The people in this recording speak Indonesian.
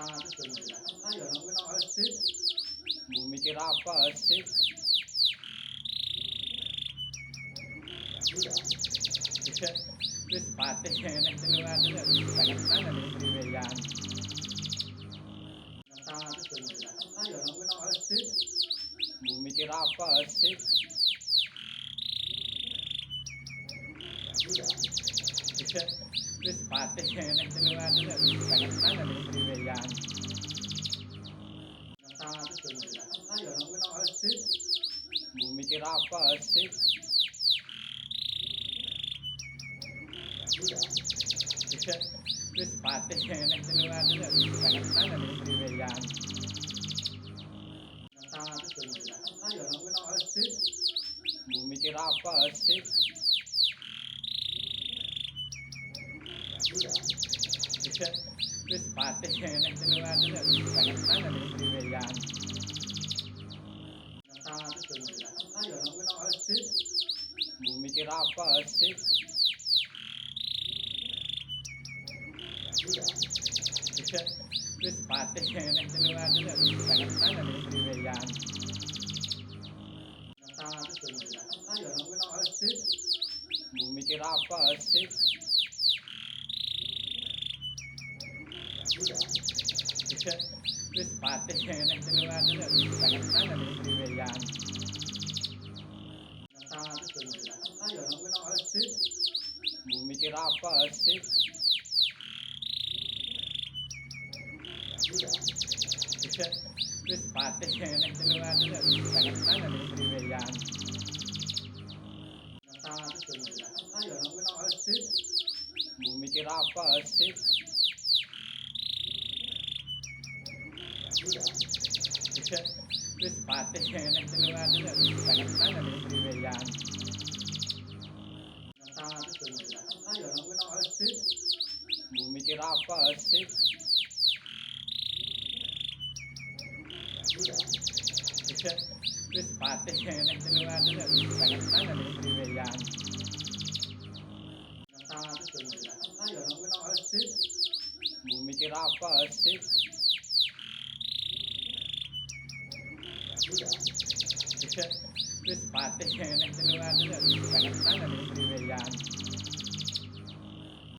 Mau mikir apa sih? Wis patih nek celungan itu banyak tangan di weyan. Mau mikir apa sih? Wis patih nek celungan itu banyak tangan di weyan. Mau mikir apa sih? Wis patih nek celungan itu banyak tangan di weyan. Mau mikir apa sih? Wis patih nek celungan itu banyak tangan di weyan. Mau mikir apa sih? Wis patih nek celungan itu banyak tangan di weyan. Mau mikir apa sih? Wis patih nek celungan itu banyak tangan di weyan. Mau mikir apa sih? Wis patih nek celungan itu banyak tangan di weyan. Mau mikir apa sih? Wis patih nek celungan itu banyak tangan di weyan. Mau mikir apa sih? Wis patih nek celungan itu banyak tangan di weyan. Mau mikir apa sih? Wis patih nek celungan itu banyak tangan di weyan.